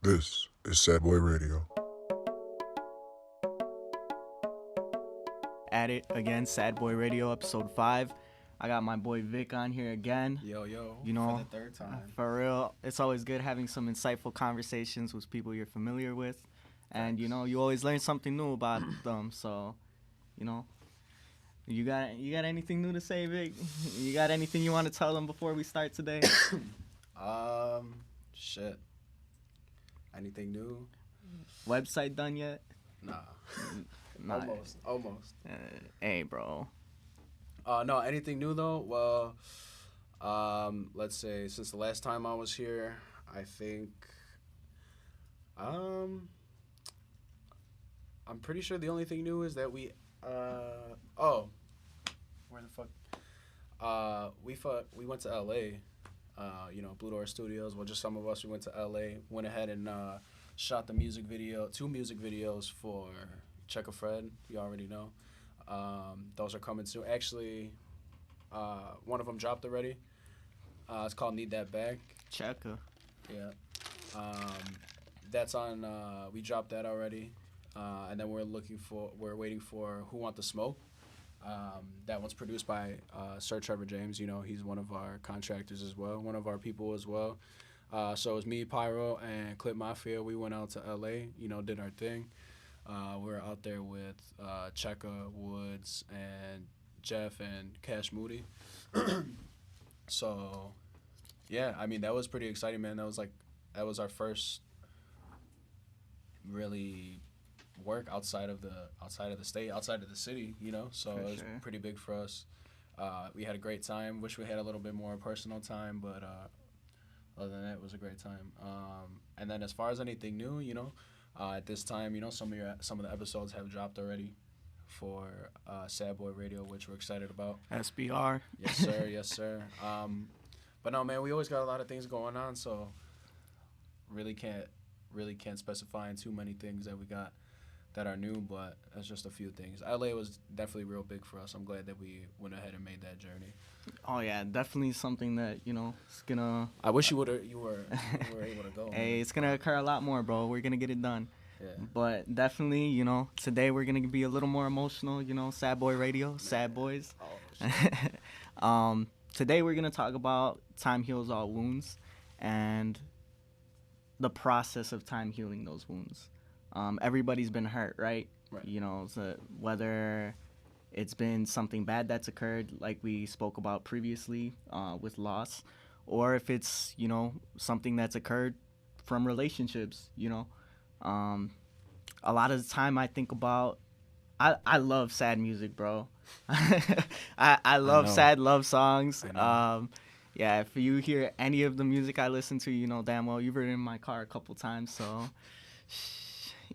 This is Sad Boy Radio. At it again, Sad Boy Radio, episode 5. I got my boy Vic on here again. Yo, You know, for the third time. For real, it's always good having some insightful conversations with people you're familiar with. And, you know, you always learn something new about them. So, you know, you got anything new to say, Vic? You got anything you want to tell them before we start today? Shit. Anything new? Website done yet? Nah. Nah. Almost. Hey, bro. No, anything new though? Well, let's say since the last time I was here, I think, I'm pretty sure the only thing new is that where the fuck? We went to LA, Blue Door Studios. Well, just some of us, we went to LA, went ahead and, shot the two music videos for Check a Fred, you already know. Those are coming soon. Actually, one of them dropped already. It's called Need That Bag. Checker. Yeah. That's on, we dropped that already. And then we're waiting for Who Want the Smoke. That one's produced by Sir Trevor James. You know, he's one of our contractors as well, one of our people as well. So it was me, Pyro, and Clip Mafia. We went out to LA, did our thing. We were out there with Cheka, Woods, and Jeff, and Cash Moody. So, yeah, I mean, that was pretty exciting, man. That was our first really work outside of the state, outside of the city, So For it was sure. pretty big for us. We had a great time. Wish we had a little bit more personal time, but other than that, it was a great time. And then as far as anything new, at this time, some of the episodes have dropped already for Sad Boy Radio, which we're excited about. SBR. Yes, sir. Yes, sir. But no, man, we always got a lot of things going on, so really can't specify in too many things that we got that are new, but it's just a few things. LA was definitely real big for us. I'm glad that we went ahead and made that journey. Oh yeah, definitely something that it's gonna. I wish you were able to go. Hey, man. it's gonna occur a lot more, bro. We're gonna get it done. Yeah. But definitely, today we're gonna be a little more emotional. Sad Boy Radio, Sad Boys. Oh, shit. Today we're gonna talk about time heals all wounds, and the process of time healing those wounds. Everybody's been hurt, right? Right. So whether it's been something bad that's occurred, like we spoke about previously with loss, or if it's, something that's occurred from relationships, A lot of the time I think about, I love sad music, bro. I love sad love songs. Yeah, if you hear any of the music I listen to, damn well you've heard it in my car a couple times, so...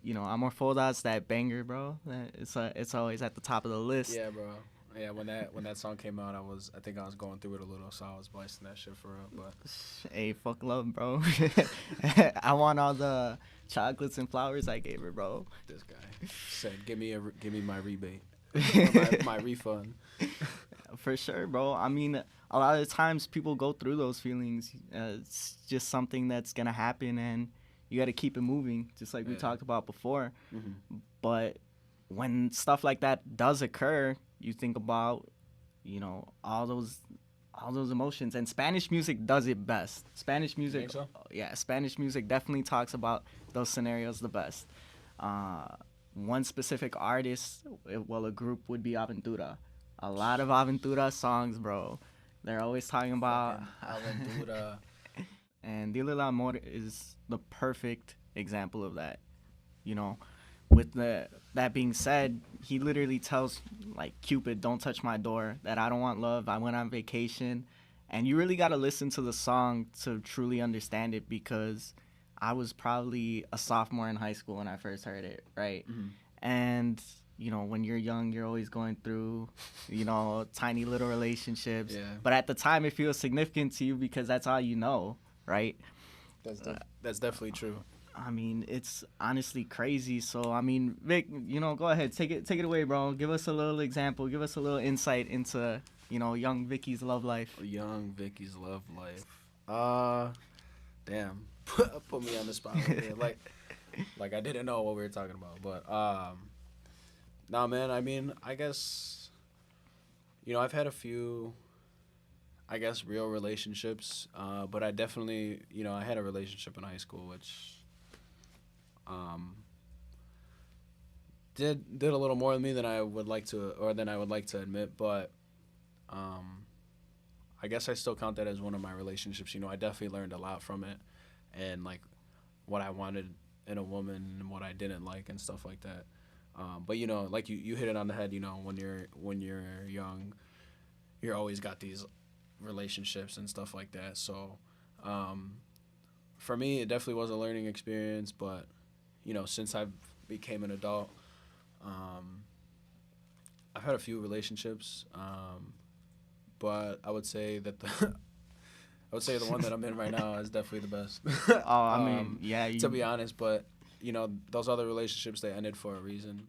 Amor Foldouts, that banger, bro. It's always at the top of the list. Yeah, bro. Yeah, when that song came out, I think I was going through it a little, so I was blasting that shit for real. But hey, fuck love, bro. I want all the chocolates and flowers I gave her, bro. this guy said, "Give me my rebate, my refund." For sure, bro. I mean, a lot of the times people go through those feelings. It's just something that's gonna happen, and you got to keep it moving, just like we talked about before. Mm-hmm. But when stuff like that does occur, you think about, all those emotions. And Spanish music does it best. Spanish music, You think so? Yeah, Spanish music definitely talks about those scenarios the best. One specific artist, a group would be Aventura. A lot of Aventura songs, bro. They're always talking about Aventura. And Dile el Amor is the perfect example of that. With that being said, he literally tells, like, Cupid, don't touch my door, that I don't want love, I went on vacation. And you really got to listen to the song to truly understand it, because I was probably a sophomore in high school when I first heard it, right? Mm-hmm. And, when you're young, you're always going through, tiny little relationships. Yeah. But at the time, it feels significant to you because that's all you know. Right? That's definitely true. I mean, it's honestly crazy. So, I mean, Vic, go ahead, take it away, bro. Give us a little example. Give us a little insight into, young Vicky's love life. Young Vicky's love life. Damn. put me on the spot right here. Like I didn't know what we were talking about. But nah, man. I mean, I guess I've had a few, I guess, real relationships. But I definitely, I had a relationship in high school, which um did a little more with me than I would like to, or than I would like to admit. But um, I guess I still count that as one of my relationships. I definitely learned a lot from it, and like what I wanted in a woman and what I didn't like and stuff like that. But like you hit it on the head. When you're young, you're always got these relationships and stuff like that. So um, for me, it definitely was a learning experience. But since I became an adult, um, I've had a few relationships. But I would say that the one that I'm in right now is definitely the best. Oh, I mean, yeah. To be honest, but those other relationships, they ended for a reason.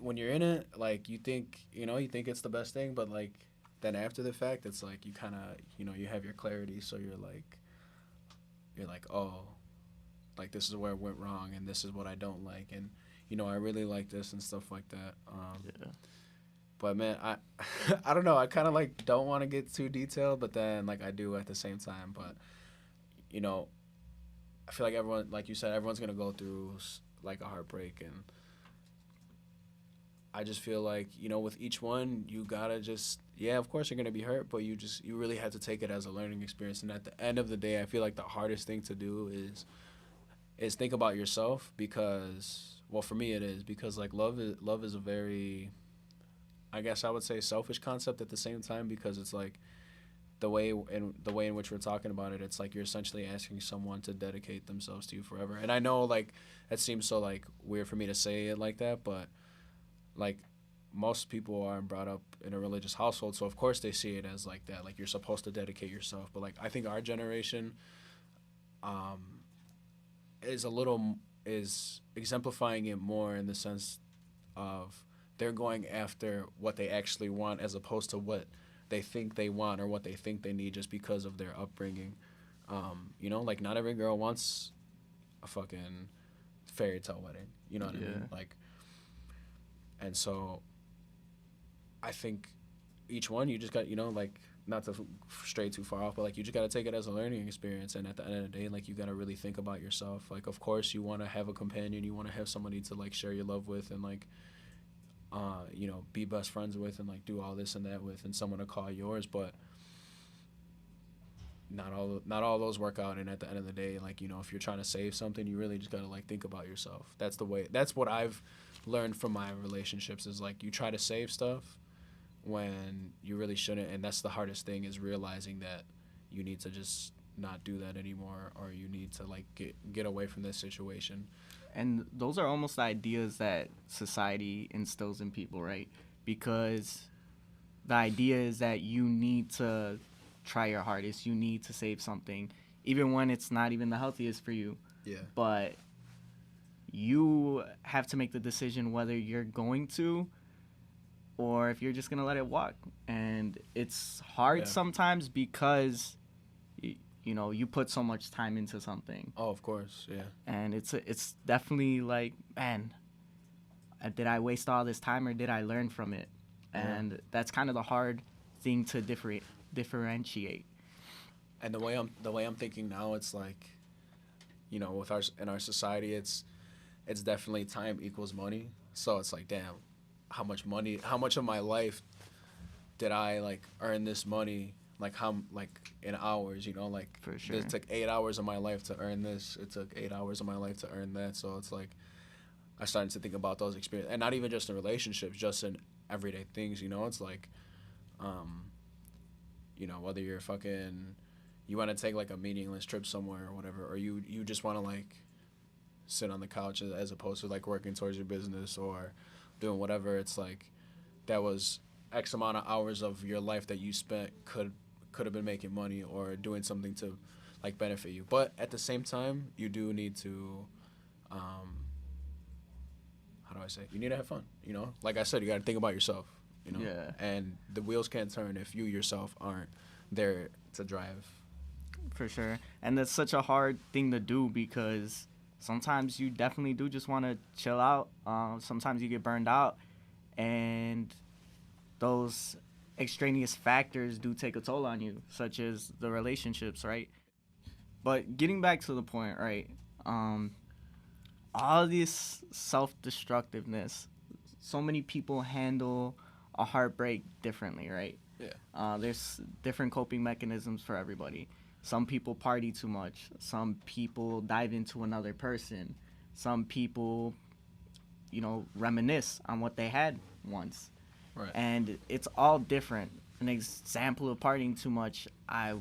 When you're in it, like you think it's the best thing, but like then after the fact, it's like you kind of you have your clarity, so you're like, oh, like this is where it went wrong, and this is what I don't like, and I really like this and stuff like that. Yeah. But man, I I don't know. I kind of like don't want to get too detailed, but then like I do at the same time. But I feel like everyone, like you said, everyone's gonna go through like a heartbreak, and I just feel like with each one, you gotta just of course you're gonna be hurt, but you really have to take it as a learning experience. And at the end of the day, I feel like the hardest thing to do is think about yourself, because well, for me it is, because like love is a very, I guess I would say, selfish concept at the same time, because it's like the way in which we're talking about it, it's like you're essentially asking someone to dedicate themselves to you forever. And I know like it seems so like weird for me to say it like that, but like most people aren't brought up in a religious household, so of course they see it as like that, like you're supposed to dedicate yourself. But like I think our generation um is exemplifying it more in the sense of they're going after what they actually want, as opposed to what they think they want or what they think they need just because of their upbringing. Like not every girl wants a fucking fairy tale wedding. You know what I mean? Like, and so I think each one you just got, like, not to stray too far off, but like you just got to take it as a learning experience. And at the end of the day, like you got to really think about yourself. Like, of course you want to have a companion, you want to have somebody to like share your love with, and like be best friends with, and like do all this and that with, and someone to call yours. But not all those work out. And at the end of the day, like if you're trying to save something, you really just gotta like think about yourself. That's what I've learned from my relationships, is like you try to save stuff when you really shouldn't. And that's the hardest thing, is realizing that you need to just not do that anymore, or you need to like get away from this situation. And those are almost ideas that society instills in people, right? Because the idea is that you need to try your hardest, you need to save something, even when it's not even the healthiest for you. Yeah. But you have to make the decision whether you're going to, or if you're just going to let it walk. And it's hard sometimes, because you put so much time into something. Oh, of course, yeah. And it's definitely like, man, did I waste all this time, or did I learn from it? And that's kind of the hard thing to differentiate. And the way I'm thinking now, it's like, with in our society, it's definitely time equals money. So it's like, damn, how much of my life did I like earn this money? Like how, like in hours, like For sure. it took 8 hours of my life to earn this. It took 8 hours of my life to earn that. So it's like I started to think about those experiences, and not even just in relationships, just in everyday things. It's like, whether you're you want to take like a meaningless trip somewhere or whatever, or you just want to like sit on the couch as opposed to like working towards your business or doing whatever. It's like that was X amount of hours of your life that you spent could have been making money or doing something to like benefit you. But at the same time, you do need to how do I say, you need to have fun. Like I said, you got to think about yourself. Yeah. And the wheels can't turn if you yourself aren't there to drive For sure. And that's such a hard thing to do because sometimes you definitely do just want to chill out. Sometimes you get burned out, and those extraneous factors do take a toll on you, such as the relationships, right? But getting back to the point, right? Um, all this self destructiveness, so many people handle a heartbreak differently, right? Yeah. There's different coping mechanisms for everybody. Some people party too much. Some people dive into another person. Some people, reminisce on what they had once. Right. And it's all different. An example of partying too much, I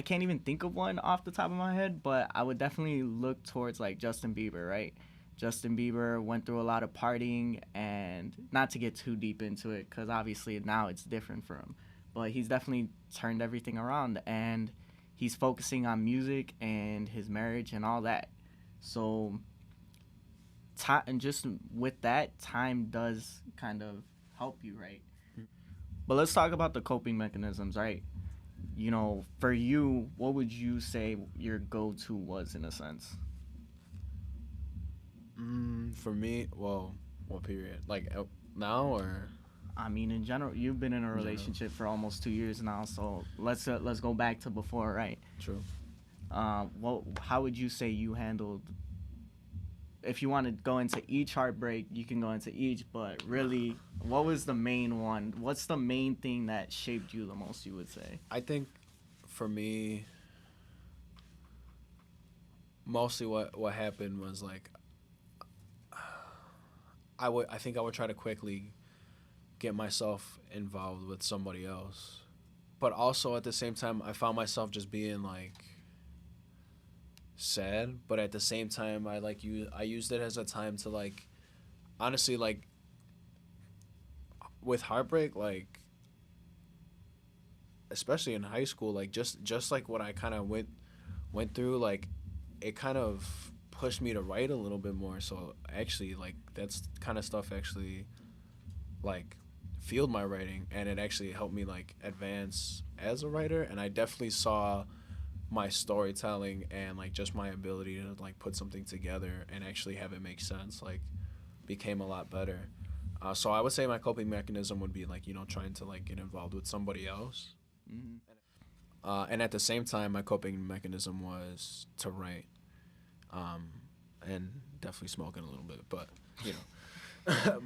can't even think of one off the top of my head, but I would definitely look towards like Justin Bieber, right? Justin Bieber went through a lot of partying, and not to get too deep into it, because obviously now it's different for him, but he's definitely turned everything around, and he's focusing on music and his marriage and all that. So, and just with that, time does kind of help you, right? But let's talk about the coping mechanisms, right? For you, what would you say your go-to was in a sense? For me, well, what period? Like now or I mean, in general, you've been in a in general? relationship for almost 2 years now, so let's go back to before, right? True. How would you say you handled? If you want to go into each heartbreak, you can go into each, but really, what was the main one? What's the main thing that shaped you the most? You would say. I think for me, mostly what happened was like I think I would try to quickly get myself involved with somebody else, but also at the same time I found myself just being like sad, but at the same time I used it as a time to like honestly like with heartbreak, like especially in high school, like just like what I kind of went through, like it kind of pushed me to write a little bit more. So actually, like that's kind of stuff actually like fueled my writing, and it actually helped me like advance as a writer. And I definitely saw my storytelling and like just my ability to like put something together and actually have it make sense like became a lot better. So I would say my coping mechanism would be like trying to like get involved with somebody else. Mm-hmm. And at the same time, my coping mechanism was to write, and definitely smoking a little bit, but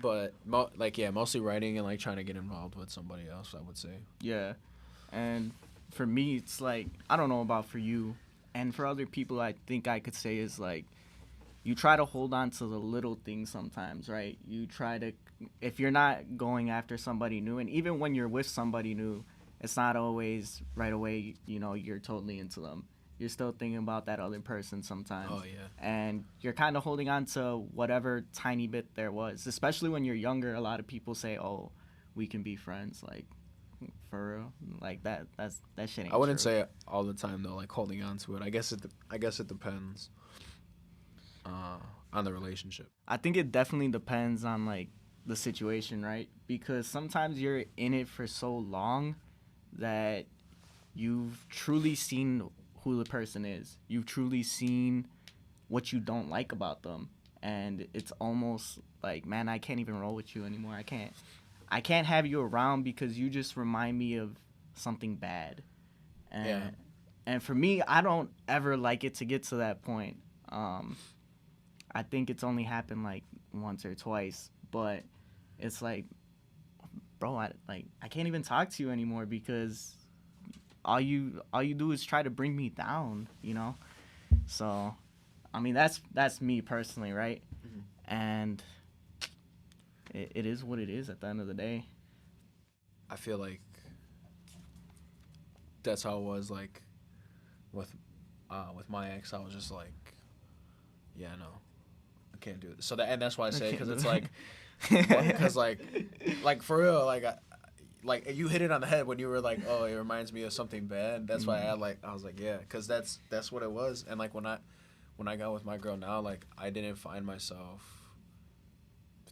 but mostly writing and like trying to get involved with somebody else. I would say. Yeah, and for me, it's like I don't know about for you, and for other people, I think I could say is like you try to hold on to the little things sometimes, right? You try to, if you're not going after somebody new, and even when you're with somebody new, it's not always right away, you're totally into them. You're still thinking about that other person sometimes. Oh yeah. And you're kind of holding on to whatever tiny bit there was. Especially when you're younger, a lot of people say, "Oh, we can be friends." Like, for real, like that shit ain't I wouldn't true. say it all the time though, like holding on to it. I guess it depends on the relationship. I think it definitely depends on like the situation, right? Because sometimes you're in it for so long that you've truly seen who the person is. You've truly seen what you don't like about them, and it's almost like, man, I can't even roll with you anymore. I can't have you around because you just remind me of something bad. And Yeah. and for me, I don't ever like it to get to that point. I think it's only happened like once or twice, but it's like, bro, I can't even talk to you anymore because all you do is try to bring me down. So, I mean, that's me personally, right? Mhm. And it is what it is at the end of the day. I feel like that's how it was like with with my ex. I was just like, yeah, no, I can't do it. So that's why I say because it's like because like for real like you hit it on the head when you were like, oh, it reminds me of something bad. That's why I was like, yeah, because that's what it was. And like when I got with my girl now, like I didn't find myself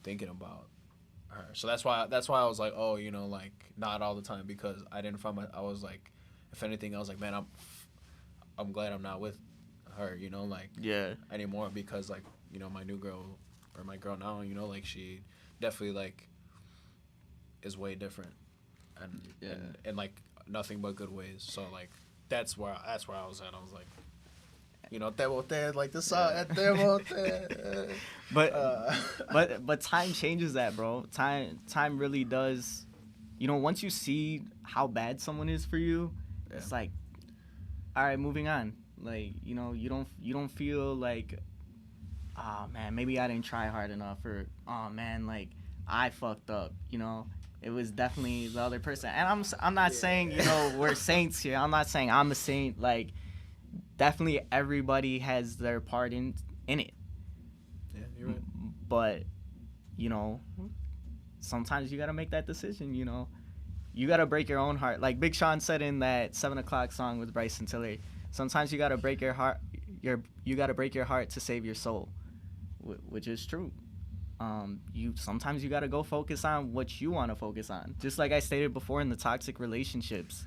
thinking about her. So that's why I was like, oh, like not all the time because I didn't find I was like if anything, I was like, man, I'm glad I'm not with her, you know, like Yeah. anymore because like you know my new girl or my girl now, you know, like she definitely like is way different and Yeah. and like nothing but good ways. So like that's where I was at. I was like, you know, te bote, like the song, te bote. But Uh, but time changes that, bro. Time really does. You know, once you see how bad someone is for you, Yeah. it's like, all right, moving on. Like, you know, you don't feel like, oh man, maybe I didn't try hard enough, or oh man, like I fucked up. You know, it was definitely the other person. And I'm not saying, you know, we're saints here. I'm not saying I'm a saint. Like, definitely everybody has their part in it. yeah, you're right. But you know, sometimes you gotta make that decision. You know, you gotta break your own heart. Like Big Sean said in that 7 o'clock song with Bryson Tiller. Sometimes you gotta break your heart. You gotta break your heart to save your soul, which is true. Sometimes you gotta go focus on what you want to focus on. Just like I stated before in the toxic relationships,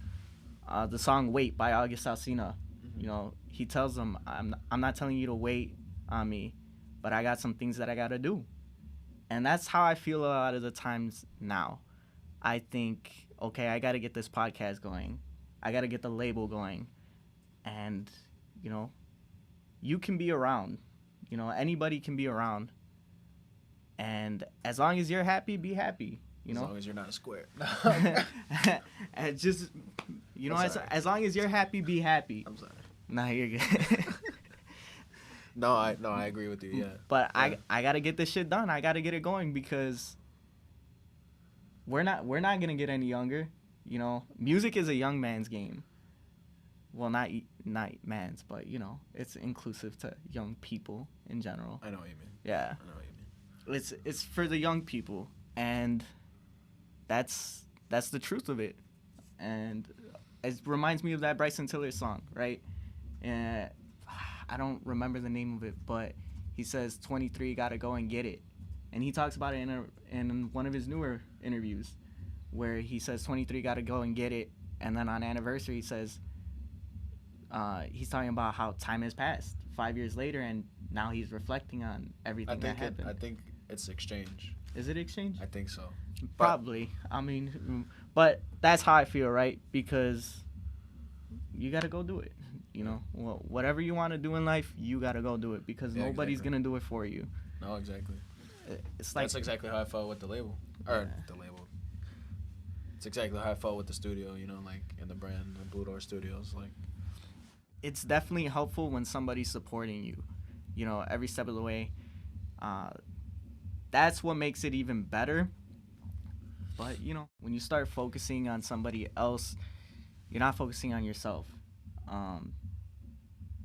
the song "Wait" by August Alsina. You know, he tells them, I'm not telling you to wait on me, but I got some things that I gotta do." And that's how I feel a lot of the times now. I think, okay, I gotta get this podcast going. I gotta get the label going. And, you know, you can be around. You know, anybody can be around. And as long as you're happy, be happy. You know? As long as you're not a square. And just, you know, I'm as, sorry. as long as you're happy, be happy. I'm sorry. Nah, you're good. No, I agree with you. Yeah. But Yeah. I gotta get this shit done. I gotta get it going because we're not gonna get any younger. You know, music is a young man's game. Well, not man's, but you know, it's inclusive to young people in general. I know what you mean. Yeah, I know what you mean. it's for the young people, and that's the truth of it. And it reminds me of that Bryson Tiller song, right? And I don't remember the name of it, but he says 23 gotta go and get it, and he talks about it in one of his newer interviews, where he says 23 gotta go and get it, and then on anniversary he says he's talking about how time has passed 5 years later, and now he's reflecting on everything that happened. I think it's exchange. Is it exchange? I think so. Probably. I mean, but that's how I feel, right? Because you gotta go do it. You know, well, whatever you want to do in life, you gotta go do it because Yeah, nobody's exactly. gonna do it for you. No, exactly. It's like That's exactly how I felt with the label. Or the label. It's exactly how I felt with the studio, you know, like in the brand, the Blue Door Studios. Like, it's definitely helpful when somebody's supporting you, you know, every step of the way. That's what makes it even better. But, you know, when you start focusing on somebody else, you're not focusing on yourself.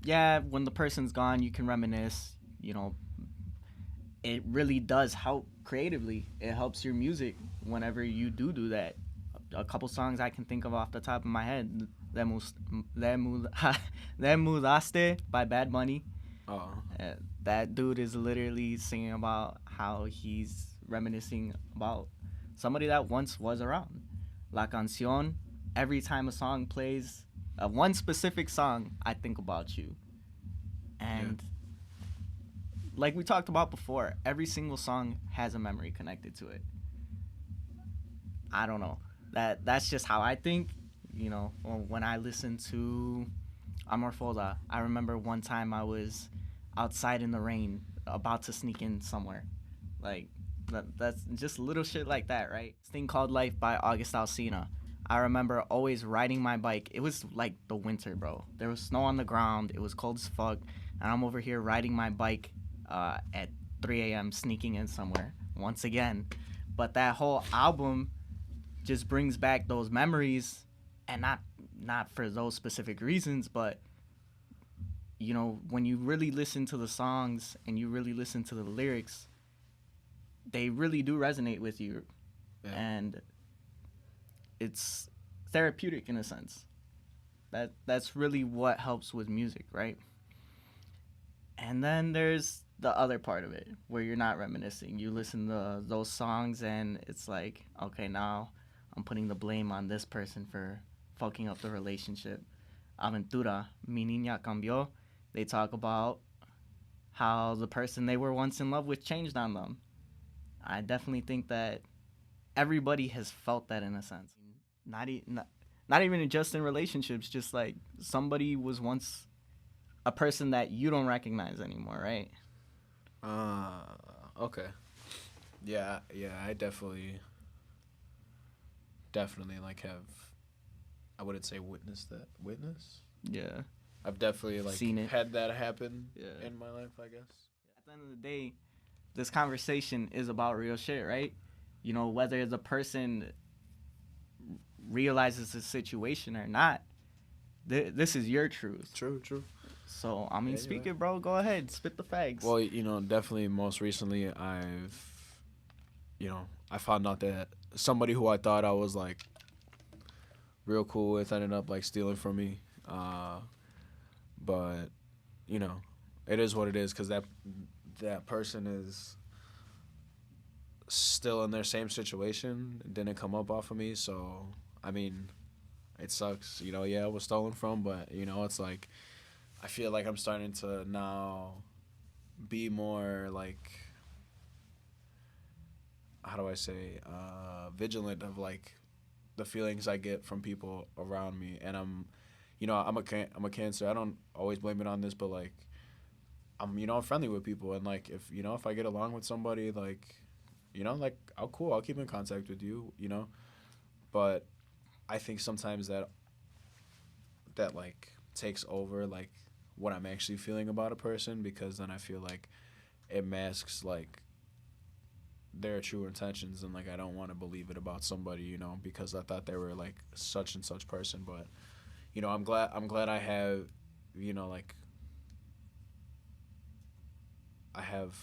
Yeah, when the person's gone, you can reminisce, you know. It really does help creatively. It helps your music whenever you do that. A couple songs I can think of off the top of my head. Mudaste by Bad Bunny. oh, That dude is literally singing about how he's reminiscing about somebody that once was around. La Canción, every time a song plays, one specific song, I think about you. And like we talked about before, every single song has a memory connected to it. I don't know. That's just how I think. You know, when I listen to Amor Foda, I remember one time I was outside in the rain, about to sneak in somewhere. Like, that's just little shit like that, right? This thing called Life by August Alsina. I remember always riding my bike. It was like the winter, bro. There was snow on the ground. It was cold as fuck. And I'm over here riding my bike at 3 a.m. sneaking in somewhere once again. But that whole album just brings back those memories, and not for those specific reasons, but you know, when you really listen to the songs and you really listen to the lyrics, they really do resonate with you. Yeah. And it's therapeutic in a sense. That's really what helps with music, right? And then there's the other part of it where you're not reminiscing. You listen to those songs and it's like, okay, now I'm putting the blame on this person for fucking up the relationship. Aventura, Mi Niña Cambió, they talk about how the person they were once in love with changed on them. I definitely think that everybody has felt that in a sense. Not even just in relationships, just like somebody was once a person that you don't recognize anymore, right? Okay. Yeah, yeah, I definitely like have. I wouldn't say witnessed that. Witness. Yeah. I've definitely like Seen it. had that happen Yeah. in my life, I guess. At the end of the day, this conversation is about real shit, right? You know, whether the person realizes the situation or not, this is your truth. True, true. So, I mean, Yeah, speak right. it, bro. Go ahead. Spit the facts. Well, definitely most recently I found out that somebody who I thought I was like real cool with ended up like stealing from me. But you know, it is what it is because that person is still in their same situation. It didn't come up off of me, so I mean, it sucks. Yeah, it was stolen from, but it's like I feel like I'm starting to now be more like how do I say vigilant of like the feelings I get from people around me, and I'm a Cancer. I don't always blame it on this, but like I'm friendly with people, and like if I get along with somebody, like like I'll keep in contact with you. But I think sometimes that like takes over like what I'm actually feeling about a person, because then I feel like it masks like their true intentions, and like I don't want to believe it about somebody, because I thought they were like such and such person. But I'm glad I have like I have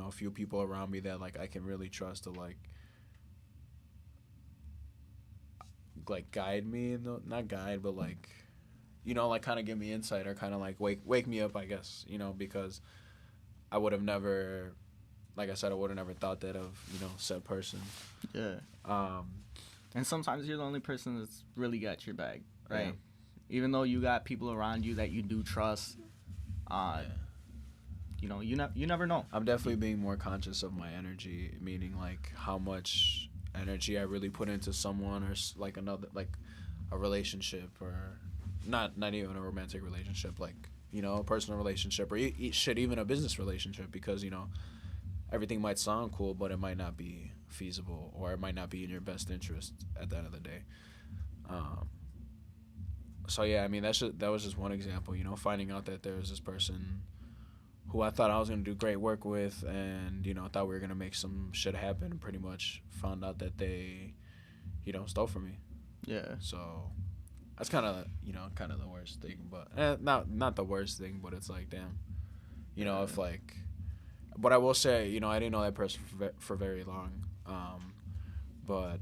a few people around me that like I can really trust to like guide me, not guide, but like like kind of give me insight, or kind of like wake me up, I guess, because I would have never, like I said, I would have never thought that of said person. Yeah. And sometimes you're the only person that's really got your back, right? Yeah. Even though you got people around you that you do trust, Yeah. you never know. I'm definitely being more conscious of my energy, meaning like how much energy I really put into someone, or like another, like a relationship, or not even a romantic relationship, like a personal relationship, or shit, even a business relationship, because everything might sound cool, but it might not be feasible, or it might not be in your best interest at the end of the day. So yeah, I mean that was just one example. Finding out that there was this person who I thought I was gonna do great work with, and thought we were gonna make some shit happen, and pretty much found out that they, stole from me. Yeah. So that's kind of the worst thing, but not the worst thing, but it's like damn, if like. But I will say, I didn't know that person for very long, but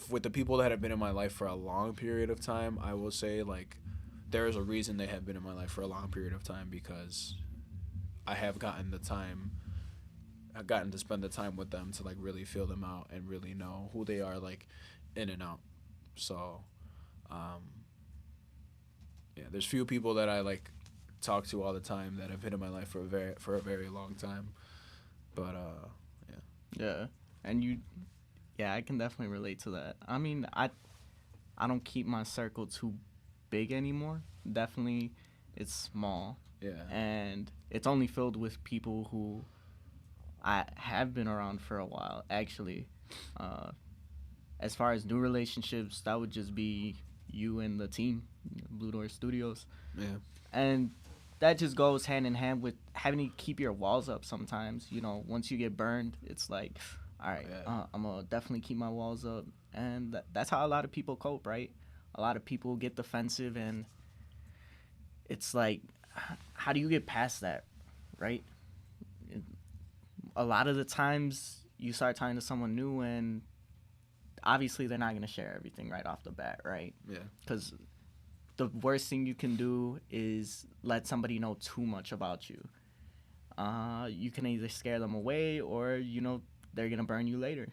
with the people that have been in my life for a long period of time, I will say like there is a reason they have been in my life for a long period of time, because I have gotten to spend the time with them to like really feel them out and really know who they are like in and out. So, yeah, there's few people that I like talk to all the time that have been in my life for a very long time, but Yeah. And I can definitely relate to that. I mean, I don't keep my circle too big anymore. Definitely, it's small. yeah, And it's only filled with people who I have been around for a while, actually. As far as new relationships, that would just be you and the team, Blue Door Studios. yeah, And that just goes hand in hand with having to keep your walls up sometimes. Once you get burned, it's like, all right, Yeah. I'm going to definitely keep my walls up. And that's how a lot of people cope, right? A lot of people get defensive, and it's like, how do you get past that, right? A lot of the times you start talking to someone new, and obviously they're not going to share everything right off the bat, right? yeah, Because the worst thing you can do is let somebody know too much about you. You can either scare them away, or they're gonna burn you later.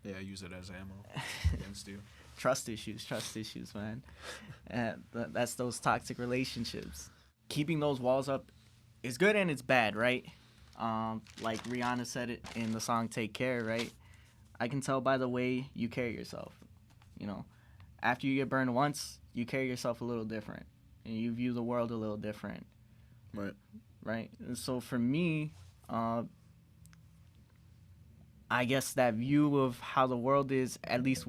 yeah. Use it as ammo against you. Trust issues, man. And that's those toxic relationships. Keeping those walls up is good and it's bad, right? Like Rihanna said it in the song "Take Care," right? I can tell by the way you carry yourself. You know, after you get burned once, you carry yourself a little different, and you view the world a little different. Right. Right. And so for me, I guess that view of how the world is, at least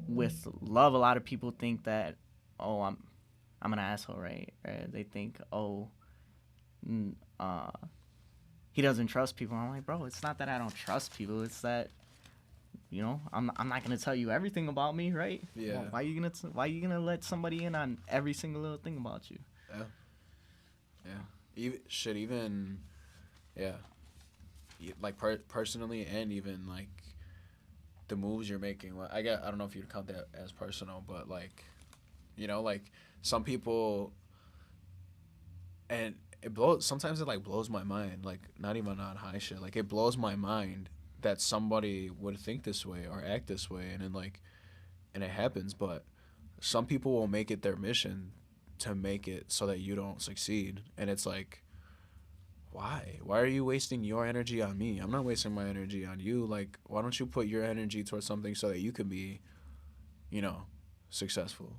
with love, a lot of people think that, oh, I'm an asshole, right? Or they think, oh, mm, uh, he doesn't trust people. I'm like, bro, it's not that I don't trust people. It's that, I'm not gonna tell you everything about me, right? Yeah. Well, why you gonna let somebody in on every single little thing about you? Yeah. Yeah. Even yeah. Like personally, and even like the moves you're making. Like, I don't know if you'd count that as personal, but like, like some people, and sometimes it like blows my mind. Like, not even on high shit. Like, it blows my mind that somebody would think this way or act this way, and then like, and it happens. But some people will make it their mission to make it so that you don't succeed, and it's like, why are you wasting your energy on me? I'm not wasting my energy on you. Like, why don't you put your energy towards something so that you can be, successful?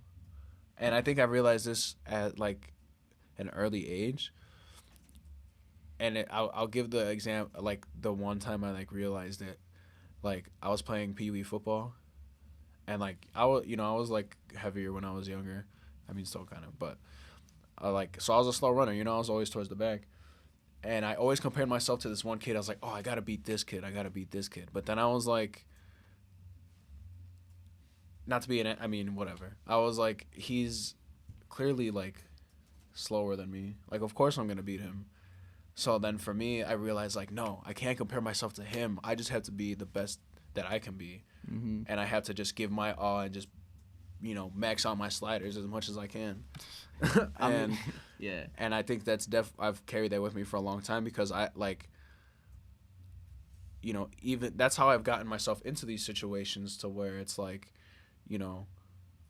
And I think I realized this at like an early age, and I'll give the example, like the one time I like realized it. Like, I was playing pee-wee football, and like I was like heavier when I was younger. I mean, still kind of, but so I was a slow runner. I was always towards the back, and I always compared myself to this one kid. I was like, oh, I gotta beat this kid. But then I was like, not to be I mean, whatever. I was like, he's clearly like slower than me. Like, of course I'm gonna beat him. So then for me, I realized, like, no, I can't compare myself to him. I just have to be the best that I can be. Mm-hmm. And I have to just give my all and just, max out my sliders as much as I can. And yeah. And I think that's I've carried that with me for a long time, because I like, even that's how I've gotten myself into these situations, to where it's like,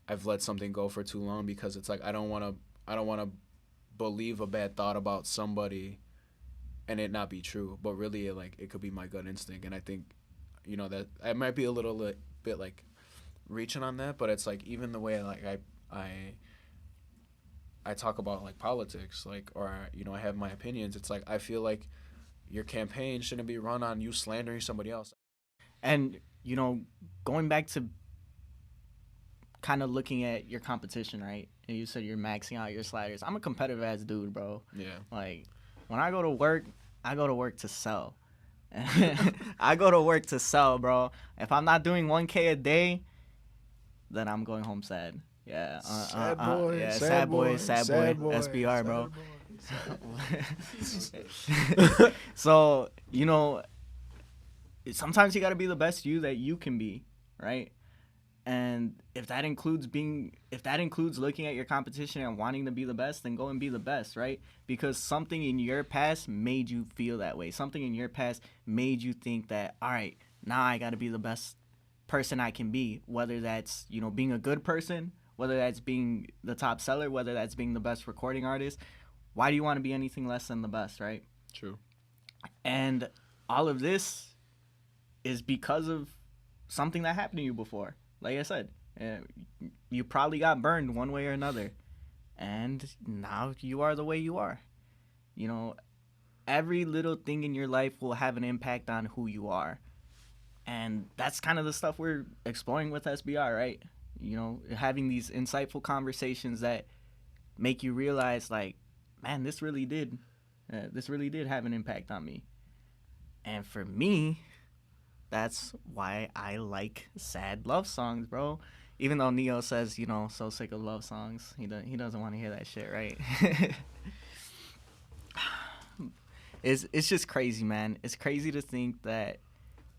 I've let something go for too long, because it's like I don't want to believe a bad thought about somebody and it not be true, but really it could be my gut instinct. And I think, that I might be a little bit like reaching on that, but it's like, even the way like I talk about like politics, like, or I have my opinions. It's like, I feel like your campaign shouldn't be run on you slandering somebody else. And going back to kind of looking at your competition, right? And you said you're maxing out your sliders. I'm a competitive ass dude, bro. Yeah. Like, when I go to work to sell. I go to work to sell, bro. If I'm not doing 1K a day, then I'm going home sad. Yeah. Sad boy. Yeah, sad boy. SBR, bro. So, sometimes you got to be the best you that you can be, right? And if that includes looking at your competition and wanting to be the best, then go and be the best, right? Because something in your past made you feel that way. Something in your past made you think that, all right, now I got to be the best person I can be, whether that's, being a good person, whether that's being the top seller, whether that's being the best recording artist. Why do you want to be anything less than the best, right? True. And all of this is because of something that happened to you before. Like I said, you probably got burned one way or another, and now you are the way you are. Every little thing in your life will have an impact on who you are, and that's kind of the stuff we're exploring with SBR, right? Having these insightful conversations that make you realize, like, man, this really did have an impact on me. And for me, that's why I like sad love songs, bro. Even though Neo says, so sick of love songs, he doesn't want to hear that shit, right? It's just crazy, man. It's crazy to think that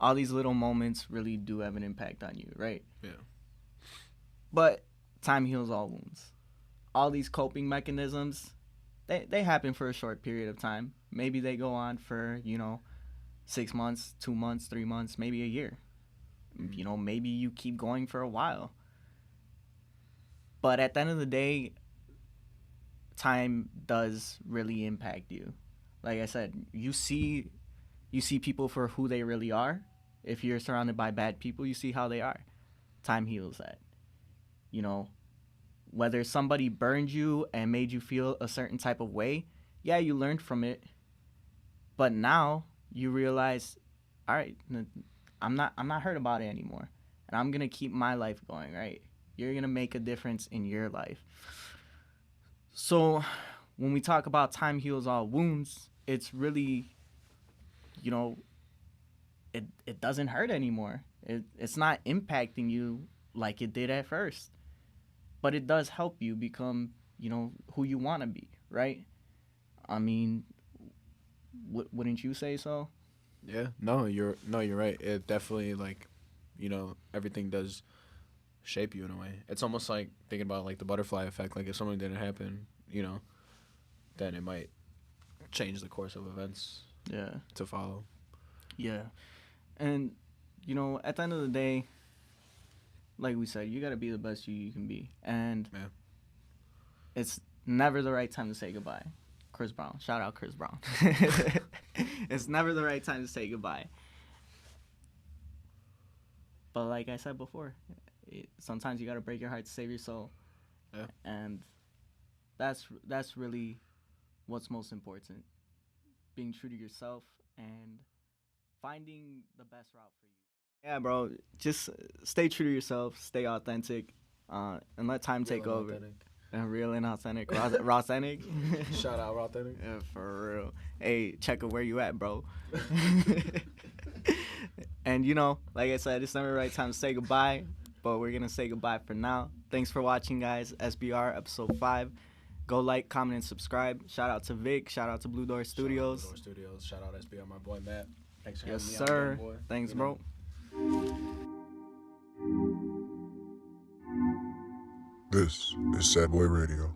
all these little moments really do have an impact on you, right? Yeah. But time heals all wounds. All these coping mechanisms, they happen for a short period of time. Maybe they go on for, 6 months, 2 months, 3 months, maybe a year. You know, maybe you keep going for a while. But at the end of the day, time does really impact you. Like I said, you see people for who they really are. If you're surrounded by bad people, you see how they are. Time heals that. You know, whether somebody burned you and made you feel a certain type of way, yeah, you learned from it. But now you realize, all right, I'm not hurt about it anymore. And I'm going to keep my life going, right? You're going to make a difference in your life. So when we talk about time heals all wounds, it's really, you know, it doesn't hurt anymore. It's not impacting you like it did at first. But it does help you become, you know, who you want to be, right? I mean, wouldn't you say so? Yeah, you're right. It definitely like, everything does shape you in a way. It's almost like thinking about like the butterfly effect. Like if something didn't happen, then it might change the course of events Yeah. to follow. Yeah. And, you know, at the end of the day, like we said, you got to be the best you can be. And Yeah. it's never the right time to say goodbye. Chris Brown. Shout out Chris Brown. It's never the right time to say goodbye. But like I said before, sometimes you got to break your heart to save your soul. Yeah. And that's really what's most important. Being true to yourself and finding the best route for you. Yeah, bro. Just stay true to yourself. Stay authentic, and let time take over. Real and authentic. Authentic. Shout out authentic. Yeah, for real. Hey, check it where you at, bro. And you know, like I said, it's never the right time to say goodbye, but we're gonna say goodbye for now. Thanks for watching, guys. SBR episode 5. Go like, comment, and subscribe. Shout out to Vic. Shout out to Blue Door Studios. Blue Door Studios. Shout out SBR, my boy Matt. Thanks for Yes, having me sir. on, boy. Thanks, bro. This is Sad Boy Radio.